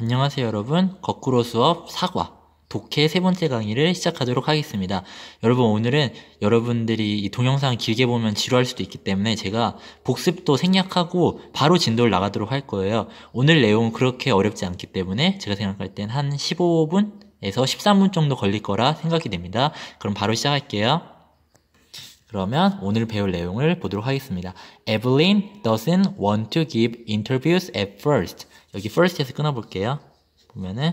안녕하세요 여러분. 거꾸로 수업 사과 독해 세 번째 강의를 시작하도록 하겠습니다. 여러분, 오늘은 여러분들이 이 동영상 길게 보면 지루할 수도 있기 때문에 제가 복습도 생략하고 바로 진도를 나가도록 할 거예요. 오늘 내용은 그렇게 어렵지 않기 때문에 제가 생각할 땐 한 15분에서 13분 정도 걸릴 거라 생각이 됩니다. 그럼 바로 시작할게요. 그러면 오늘 배울 내용을 보도록 하겠습니다. Evelyn doesn't want to give interviews at first. 여기 first에서 끊어볼게요. 보면은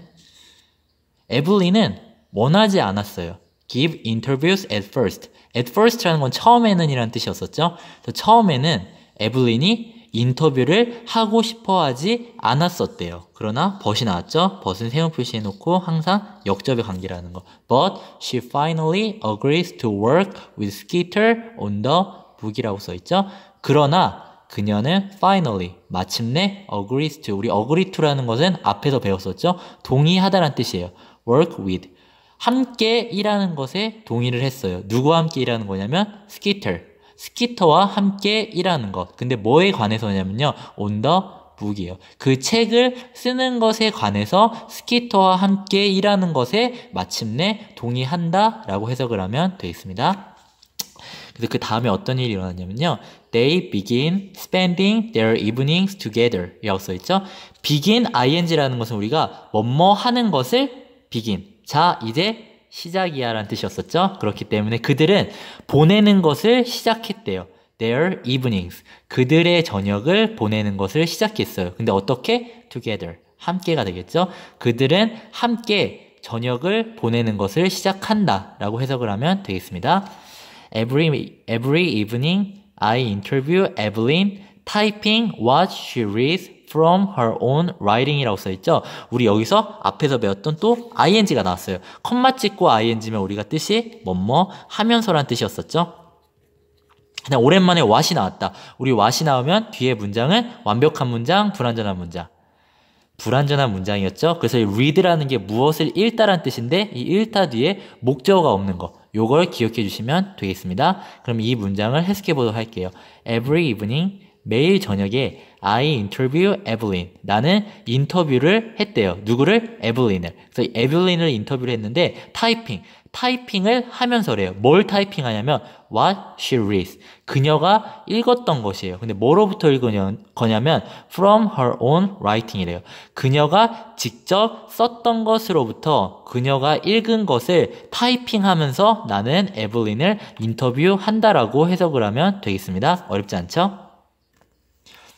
에블린은 원하지 않았어요. give interviews at first. at first라는 건 처음에는 이라는 뜻이었었죠. 그래서 처음에는 에블린이 인터뷰를 하고 싶어 하지 않았었대요. 그러나 but이 나왔죠. but은 세운 표시해놓고 항상 역접의 관계라는 거. But she finally agrees to work with Skeeter on the book이라고 써있죠. 그러나 그녀는 finally, 마침내 agrees to, 우리 agree to라는 것은 앞에서 배웠었죠. 동의하다라는 뜻이에요. work with, 함께 일하는 것에 동의를 했어요. 누구와 함께 일하는 거냐면 스키터와 함께 일하는 것. 근데 뭐에 관해서냐면요, on the book이에요. 그 책을 쓰는 것에 관해서 스키터와 함께 일하는 것에 마침내 동의한다 라고 해석을 하면 되겠습니다. 그래서 그 다음에 어떤 일이 일어났냐면요, they begin spending their evenings together 이라고 써있죠. begin ing라는 것은 우리가 뭐뭐 하는 것을 begin, 자 이제 시작이야 라는 뜻이었었죠. 그렇기 때문에 그들은 보내는 것을 시작했대요. their evenings, 그들의 저녁을 보내는 것을 시작했어요. 근데 어떻게? together, 함께가 되겠죠. 그들은 함께 저녁을 보내는 것을 시작한다 라고 해석을 하면 되겠습니다. Every evening I interview Evelyn typing what she reads from her own writing이라고 써있죠. 우리 여기서 앞에서 배웠던 또 ing가 나왔어요. 컴마 찍고 ing면 우리가 뜻이 뭐뭐 하면서란 뜻이었었죠. 그냥 오랜만에 what이 나왔다. 우리 what이 나오면 뒤에 문장은 완벽한 문장, 불완전한 문장. 불완전한 문장이었죠. 그래서 이 read라는 게 무엇을 읽다라는 뜻인데 이 읽다 뒤에 목적어가 없는 거, 요걸 기억해 주시면 되겠습니다. 그럼 이 문장을 해석해 보도록 할게요. Every evening, 매일 저녁에 I interview Evelyn. 나는 인터뷰를 했대요. 누구를? 에블린을. 그래서 에블린을 인터뷰를 했는데 타이핑을 하면서래요. 뭘 타이핑하냐면 what she reads. 그녀가 읽었던 것이에요. 근데 뭐로부터 읽은 거냐면 from her own writing이래요. 그녀가 직접 썼던 것으로부터 그녀가 읽은 것을 타이핑하면서 나는 에블린을 인터뷰한다라고 해석을 하면 되겠습니다. 어렵지 않죠?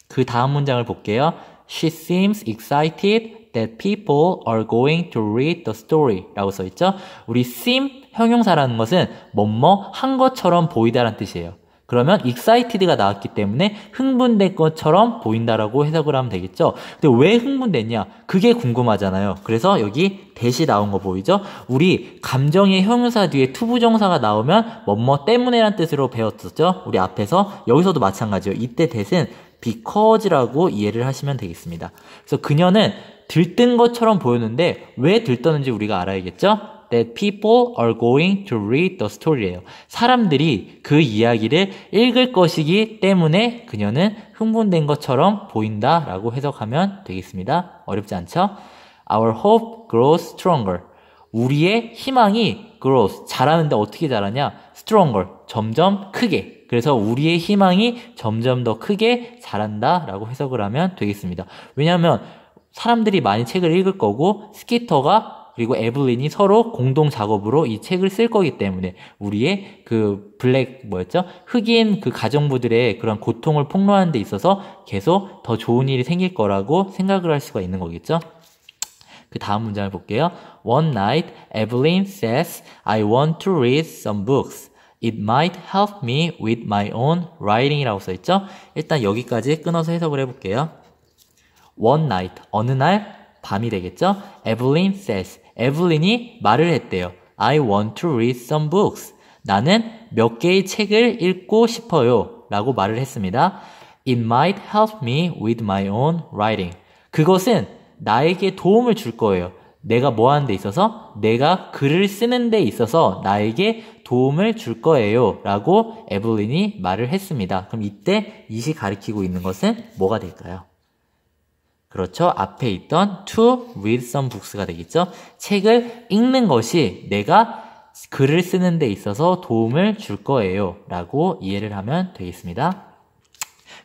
그 다음 문장을 볼게요. She seems excited that people are going to read the story 라고 써있죠. 우리 seem 형용사라는 것은 뭐뭐 한 것처럼 보이다라는 뜻이에요. 그러면 excited가 나왔기 때문에 흥분된 것처럼 보인다라고 해석을 하면 되겠죠. 근데 왜 흥분됐냐? 그게 궁금하잖아요. 그래서 여기 대시 나온 거 보이죠? 우리 감정의 형용사 뒤에 투부정사가 나오면 뭐뭐 때문에라는 뜻으로 배웠었죠. 우리 앞에서. 여기서도 마찬가지예요. 이때 대신 because라고 이해를 하시면 되겠습니다. 그래서 그녀는 들뜬 것처럼 보였는데 왜 들떴는지 우리가 알아야겠죠? That people are going to read the story예요. 사람들이 그 이야기를 읽을 것이기 때문에 그녀는 흥분된 것처럼 보인다라고 해석하면 되겠습니다. 어렵지 않죠? Our hope grows stronger. 우리의 희망이 grows, 자라는데 어떻게 자라냐? stronger, 점점 크게. 그래서 우리의 희망이 점점 더 크게 자란다라고 해석을 하면 되겠습니다. 왜냐하면 사람들이 많이 책을 읽을 거고 스키터가 그리고 에블린이 서로 공동 작업으로 이 책을 쓸 거기 때문에 우리의 그 흑인 그 가정부들의 그런 고통을 폭로하는 데 있어서 계속 더 좋은 일이 생길 거라고 생각을 할 수가 있는 거겠죠. 그 다음 문장을 볼게요. One night, Evelyn says, I want to read some books. It might help me with my own writing이라고 써있죠. 일단 여기까지 끊어서 해석을 해볼게요. One night, 어느 날 밤이 되겠죠. Evelyn says, 에블린이 말을 했대요. I want to read some books. 나는 몇 개의 책을 읽고 싶어요 라고 말을 했습니다. It might help me with my own writing. 그것은 나에게 도움을 줄 거예요. 내가 뭐 하는 데 있어서? 내가 글을 쓰는 데 있어서 나에게 도움을 줄 거예요 라고 에블린이 말을 했습니다. 그럼 이때 it이 가리키고 있는 것은 뭐가 될까요? 그렇죠. 앞에 있던 to read some books가 되겠죠. 책을 읽는 것이 내가 글을 쓰는 데 있어서 도움을 줄 거예요. 라고 이해를 하면 되겠습니다.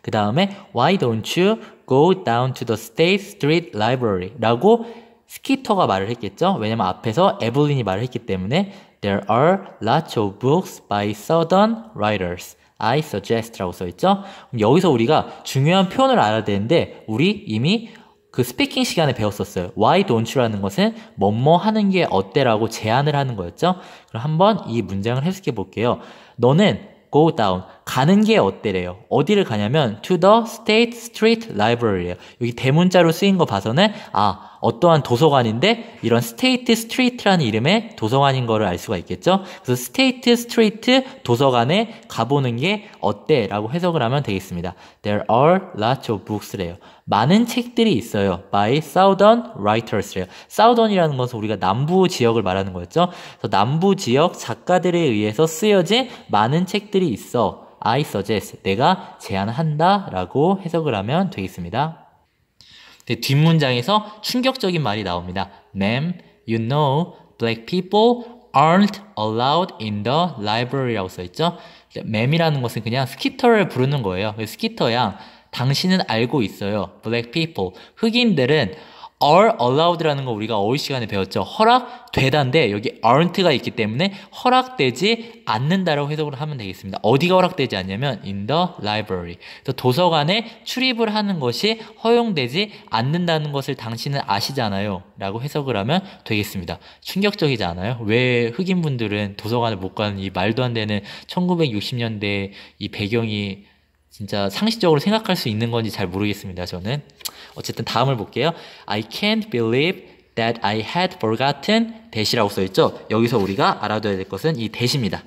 그 다음에 Why don't you go down to the State Street Library? 라고 스키터가 말을 했겠죠. 왜냐면 앞에서 에블린이 말을 했기 때문에 There are lots of books by southern writers. I suggest 라고 써있죠. 여기서 우리가 중요한 표현을 알아야 되는데 우리 이미 그 스피킹 시간에 배웠었어요. Why don't you 라는 것은 뭐뭐 하는 게 어때 라고 제안을 하는 거였죠. 그럼 한번 이 문장을 해석해 볼게요. 너는 go down. 가는 게 어때래요? 어디를 가냐면 to the State Street Library예요. 여기 대문자로 쓰인 거 봐서는 어떠한 도서관인데 이런 State Street라는 이름의 도서관인 거를 알 수가 있겠죠. 그래서 State Street 도서관에 가보는 게 어때? 라고 해석을 하면 되겠습니다. There are lots of books래요. 많은 책들이 있어요. By southern writers래요. southern이라는 것은 우리가 남부 지역을 말하는 거였죠. 그래서 남부 지역 작가들에 의해서 쓰여진 많은 책들이 있어. I suggest. 내가 제안한다 라고 해석을 하면 되겠습니다. 뒷문장에서 충격적인 말이 나옵니다. Ma'am, you know, black people aren't allowed in the library라고 써있죠. ma'am이라는 것은 그냥 스키터를 부르는 거예요. 스키터 양, 당신은 알고 있어요. black people, 흑인들은 are allowed라는 거 우리가 어휘 시간에 배웠죠. 허락되다인데 여기 aren't가 있기 때문에 허락되지 않는다라고 해석을 하면 되겠습니다. 어디가 허락되지 않냐면 in the library. 도서관에 출입을 하는 것이 허용되지 않는다는 것을 당신은 아시잖아요. 라고 해석을 하면 되겠습니다. 충격적이지 않아요? 왜 흑인분들은 도서관을 못 가는 이 말도 안 되는 1960년대 이 배경이 진짜 상식적으로 생각할 수 있는 건지 잘 모르겠습니다. 저는. 어쨌든 다음을 볼게요. I can't believe that I had forgotten that이라고 써있죠. 여기서 우리가 알아둬야 될 것은 이 that입니다.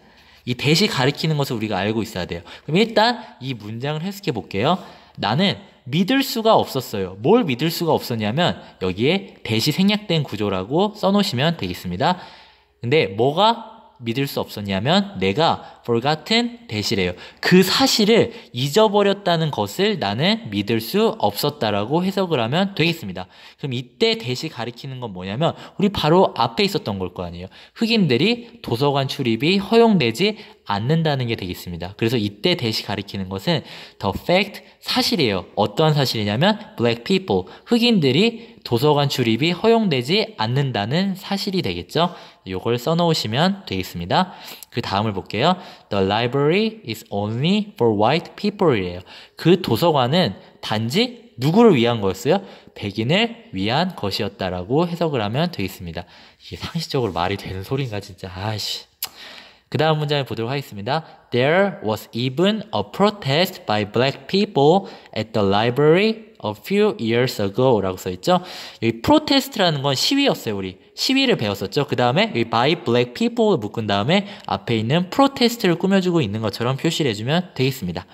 이 that이 가리키는 것을 우리가 알고 있어야 돼요. 그럼 일단 이 문장을 해석해 볼게요. 나는 믿을 수가 없었어요. 뭘 믿을 수가 없었냐면 여기에 that이 생략된 구조라고 써놓으시면 되겠습니다. 근데 뭐가 믿을 수 없었냐면 내가 forgotten that이래요. 그 사실을 잊어버렸다는 것을 나는 믿을 수 없었다라고 해석을 하면 되겠습니다. 그럼 이때 that이 가리키는 건 뭐냐면 우리 바로 앞에 있었던 걸 거 아니에요. 흑인들이 도서관 출입이 허용되지 않는다는 게 되겠습니다. 그래서 이때 that이 가리키는 것은 the fact, 사실이에요. 어떠한 사실이냐면 black people, 흑인들이 도서관 출입이 허용되지 않는다는 사실이 되겠죠. 이걸 써놓으시면 되겠습니다. 그 다음을 볼게요. The library is only for white people이에요. 그 도서관은 단지 누구를 위한 거였어요? 백인을 위한 것이었다라고 해석을 하면 되겠습니다. 이게 상식적으로 말이 되는 소리인가 진짜. 그 다음 문장을 보도록 하겠습니다. There was even a protest by black people at the library a few years ago 라고 써있죠. 여기 protest라는 건 시위였어요. 우리 시위를 배웠었죠. 그 다음에 여기 by black people을 묶은 다음에 앞에 있는 protest를 꾸며주고 있는 것처럼 표시를 해주면 되겠습니다.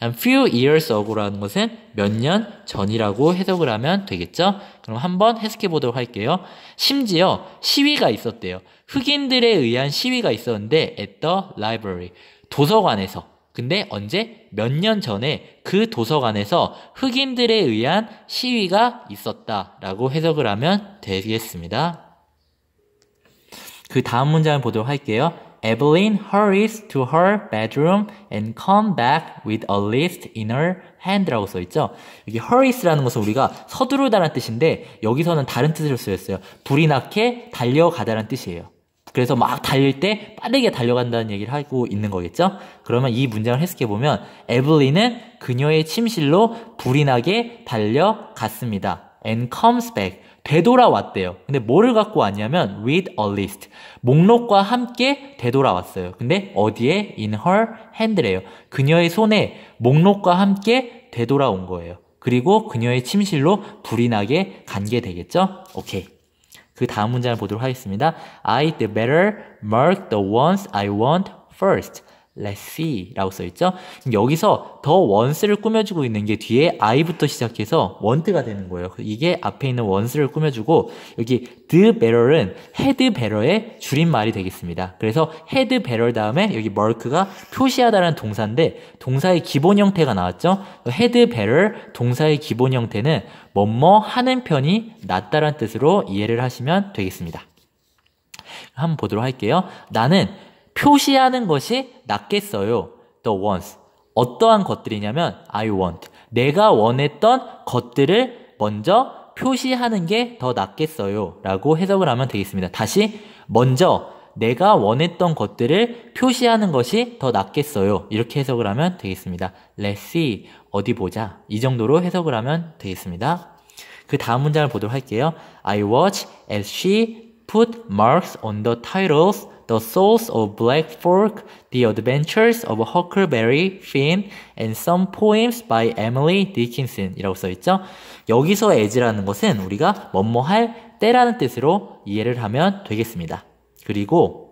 few years ago라는 것은 몇 년 전이라고 해석을 하면 되겠죠. 그럼 한번 해석해 보도록 할게요. 심지어 시위가 있었대요. 흑인들에 의한 시위가 있었는데 at the library, 도서관에서. 근데 언제? 몇 년 전에 그 도서관에서 흑인들에 의한 시위가 있었다라고 해석을 하면 되겠습니다. 그 다음 문장을 보도록 할게요. Evelyn hurries to her bedroom and come back with a list in her hand라고 써있죠. 여기 hurries라는 것은 우리가 서두르다라는 뜻인데 여기서는 다른 뜻으로 쓰였어요. 불이 나게 달려가다라는 뜻이에요. 그래서 막 달릴 때 빠르게 달려간다는 얘기를 하고 있는 거겠죠. 그러면 이 문장을 해석해보면 에블린은 그녀의 침실로 불이 나게 달려갔습니다. And comes back. 되돌아왔대요. 근데 뭐를 갖고 왔냐면 with a list. 목록과 함께 되돌아왔어요. 근데 어디에? in her hand래요. 그녀의 손에 목록과 함께 되돌아온 거예요. 그리고 그녀의 침실로 불이 나게 간 게 되겠죠? 오케이. 그 다음 문장을 보도록 하겠습니다. I'd better mark the ones I want first. Let's see 라고 써있죠. 여기서 더 once를 꾸며주고 있는 게 뒤에 I부터 시작해서 want가 되는 거예요. 이게 앞에 있는 once를 꾸며주고 여기 the better은 had better의 줄임말이 되겠습니다. 그래서 had better 다음에 여기 mark가 표시하다라는 동사인데 동사의 기본 형태가 나왔죠. had better 동사의 기본 형태는 뭐뭐 하는 편이 낫다라는 뜻으로 이해를 하시면 되겠습니다. 한번 보도록 할게요. 나는 표시하는 것이 낫겠어요. The wants. 어떠한 것들이냐면 I want. 내가 원했던 것들을 먼저 표시하는 게 더 낫겠어요. 라고 해석을 하면 되겠습니다. 다시 먼저 내가 원했던 것들을 표시하는 것이 더 낫겠어요. 이렇게 해석을 하면 되겠습니다. Let's see. 어디 보자. 이 정도로 해석을 하면 되겠습니다. 그 다음 문장을 보도록 할게요. I watch as she put marks on the titles The Souls of Black Fork, The Adventures of Huckleberry Finn, and Some Poems by Emily Dickinson 이라고 써있죠. 여기서 as라는 것은 우리가 뭐뭐 할 때라는 뜻으로 이해를 하면 되겠습니다. 그리고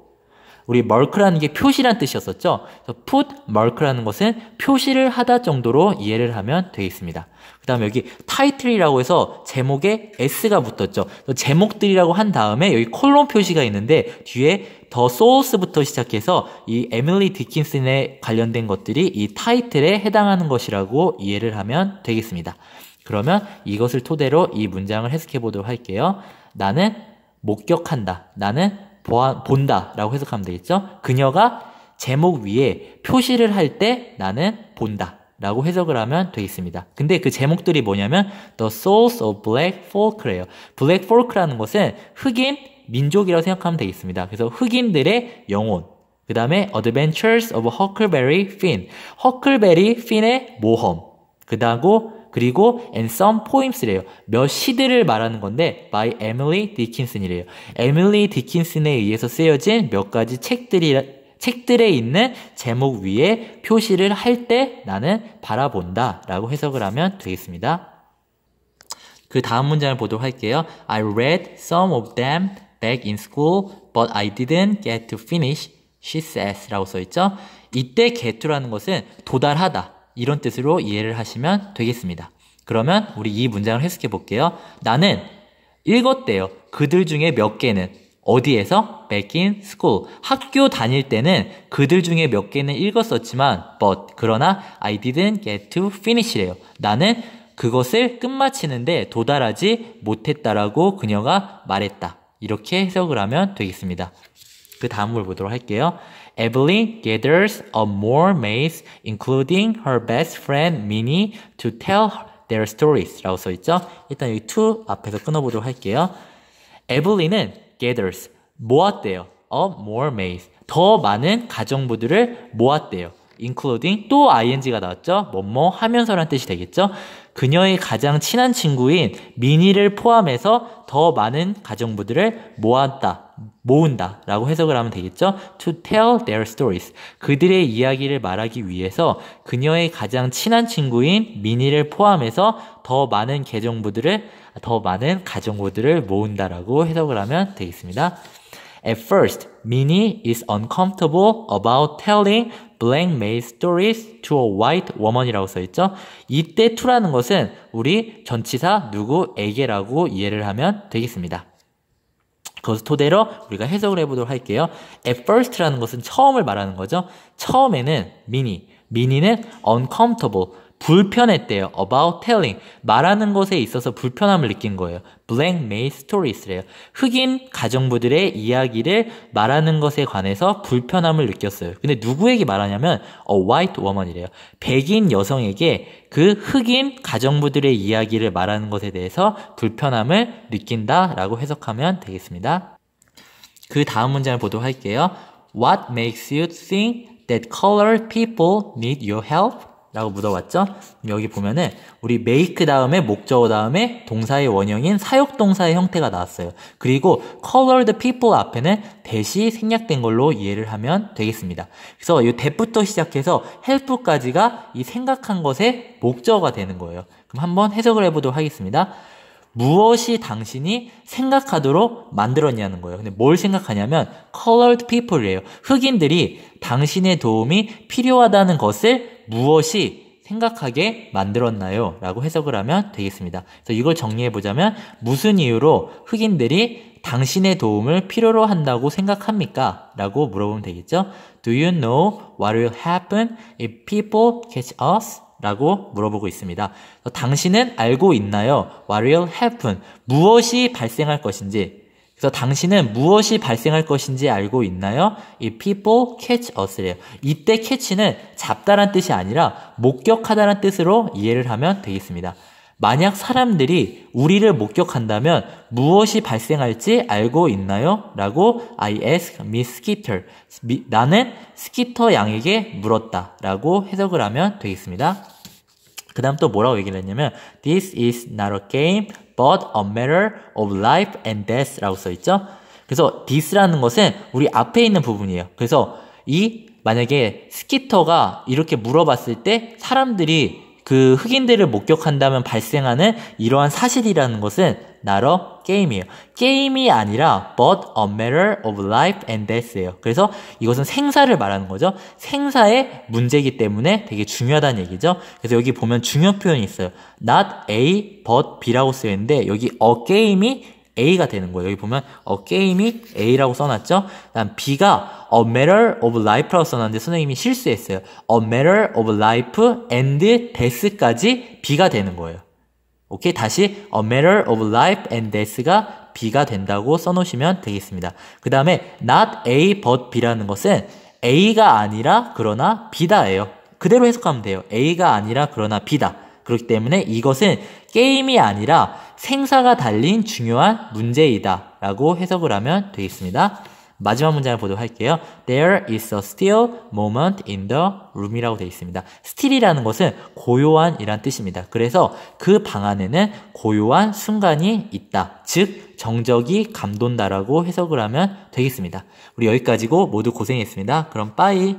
우리 mark라는 게 표시란 뜻이었었죠. 그래서 put mark라는 것은 표시를 하다 정도로 이해를 하면 되겠습니다. 그 다음에 여기 title이라고 해서 제목에 s가 붙었죠. 제목들이라고 한 다음에 여기 콜론 표시가 있는데 뒤에 the souls부터 시작해서 이 에밀리 디킨슨에 관련된 것들이 이 타이틀에 해당하는 것이라고 이해를 하면 되겠습니다. 그러면 이것을 토대로 이 문장을 해석해 보도록 할게요. 나는 목격한다. 나는 본다 라고 해석하면 되겠죠. 그녀가 제목 위에 표시를 할 때 나는 본다 라고 해석을 하면 되겠습니다. 근데 그 제목들이 뭐냐면 The Souls of Black Folk래요. Black Folk라는 것은 흑인 민족이라고 생각하면 되겠습니다. 그래서 흑인들의 영혼, 그 다음에 Adventures of Huckleberry Finn, Huckleberry Finn의 모험, 그리고 and some poems래요. 몇 시들을 말하는 건데 by Emily Dickinson이래요. 에밀리 디킨슨에 의해서 쓰여진 몇 가지 책들에 있는 제목 위에 표시를 할 때 나는 바라본다 라고 해석을 하면 되겠습니다. 그 다음 문장을 보도록 할게요. I read some of them back in school, but I didn't get to finish, she says 라고 써있죠. 이때 get to라는 것은 도달하다 이런 뜻으로 이해를 하시면 되겠습니다. 그러면 우리 이 문장을 해석해 볼게요. 나는 읽었대요. 그들 중에 몇 개는 어디에서? back in school. 학교 다닐 때는 그들 중에 몇 개는 읽었었지만 그러나 I didn't get to finish래요. 나는 그것을 끝마치는데 도달하지 못했다라고 그녀가 말했다. 이렇게 해석을 하면 되겠습니다. 그 다음을 보도록 할게요. Evelyn gathers up more maids, including her best friend Minnie, to tell their stories 라고 써있죠. 일단 여기 to 앞에서 끊어보도록 할게요. 에블린은 gathers, 모았대요. up more maids, 더 많은 가정부들을 모았대요. including, 또 ing가 나왔죠. 뭐뭐 하면서라는 뜻이 되겠죠. 그녀의 가장 친한 친구인 미니를 포함해서 더 많은 가정부들을 모은다 라고 해석을 하면 되겠죠. to tell their stories, 그들의 이야기를 말하기 위해서 그녀의 가장 친한 친구인 미니를 포함해서 더 많은 가정부들을 모은다라고 해석을 하면 되겠습니다. At first, Minnie is uncomfortable about telling blank maid stories to a white woman이라고 써있죠. 이때 to라는 것은 우리 전치사 누구에게라고 이해를 하면 되겠습니다. 그것을 토대로 우리가 해석을 해보도록 할게요. At first라는 것은 처음을 말하는 거죠. 처음에는 미니는 uncomfortable, 불편했대요. about telling, 말하는 것에 있어서 불편함을 느낀 거예요. blank maid stories래요. 흑인 가정부들의 이야기를 말하는 것에 관해서 불편함을 느꼈어요. 근데 누구에게 말하냐면 a white woman이래요. 백인 여성에게 그 흑인 가정부들의 이야기를 말하는 것에 대해서 불편함을 느낀다라고 해석하면 되겠습니다. 그 다음 문장을 보도록 할게요. What makes you think that colored people need your help? 라고 물어봤죠. 여기 보면은 우리 make 다음에 목적어 다음에 동사의 원형인 사역동사의 형태가 나왔어요. 그리고 colored people 앞에는 that이 생략된 걸로 이해를 하면 되겠습니다. 그래서 이 that부터 시작해서 help까지가 이 생각한 것의 목적어가 되는 거예요. 그럼 한번 해석을 해보도록 하겠습니다. 무엇이 당신이 생각하도록 만들었냐는 거예요. 근데 뭘 생각하냐면 colored people이에요. 흑인들이 당신의 도움이 필요하다는 것을 무엇이 생각하게 만들었나요? 라고 해석을 하면 되겠습니다. 그래서 이걸 정리해보자면 무슨 이유로 흑인들이 당신의 도움을 필요로 한다고 생각합니까? 라고 물어보면 되겠죠. Do you know what will happen if people catch us? 라고 물어보고 있습니다. 당신은 알고 있나요? What will happen? 무엇이 발생할 것인지. 그래서 당신은 무엇이 발생할 것인지 알고 있나요? If people catch us래요. 이때 catch는 잡다란 뜻이 아니라 목격하다란 뜻으로 이해를 하면 되겠습니다. 만약 사람들이 우리를 목격한다면 무엇이 발생할지 알고 있나요? 라고 I asked Miss Skeeter. 나는 스키터 양에게 물었다. 라고 해석을 하면 되겠습니다. 그 다음 또 뭐라고 얘기를 했냐면 This is not a game but a matter of life and death 라고 써있죠. 그래서 this라는 것은 우리 앞에 있는 부분이에요. 그래서 만약에 스키터가 이렇게 물어봤을 때 사람들이 그 흑인들을 목격한다면 발생하는 이러한 사실이라는 것은 not a game이에요. 게임이 아니라 but a matter of life and death예요. 그래서 이것은 생사를 말하는 거죠. 생사의 문제이기 때문에 되게 중요하다는 얘기죠. 그래서 여기 보면 중요 표현이 있어요. not A but B라고 쓰여있는데 여기 a game이 A가 되는 거예요. 여기 보면 a game이 A라고 써놨죠. 다음 B가 a matter of life라고 써놨는데 선생님이 실수했어요. a matter of life and death까지 B가 되는 거예요. 오케이, 다시 a matter of life and death가 B가 된다고 써놓으시면 되겠습니다. 그 다음에 not A but B라는 것은 A가 아니라 그러나 B다예요. 그대로 해석하면 돼요. A가 아니라 그러나 B다. 그렇기 때문에 이것은 게임이 아니라 생사가 달린 중요한 문제이다 라고 해석을 하면 되겠습니다. 마지막 문장을 보도록 할게요. There is a still moment in the room 이라고 되어 있습니다. still이라는 것은 고요한 이란 뜻입니다. 그래서 그 방 안에는 고요한 순간이 있다. 즉 정적이 감돈다라고 해석을 하면 되겠습니다. 우리 여기까지고 모두 고생했습니다. 그럼 빠이.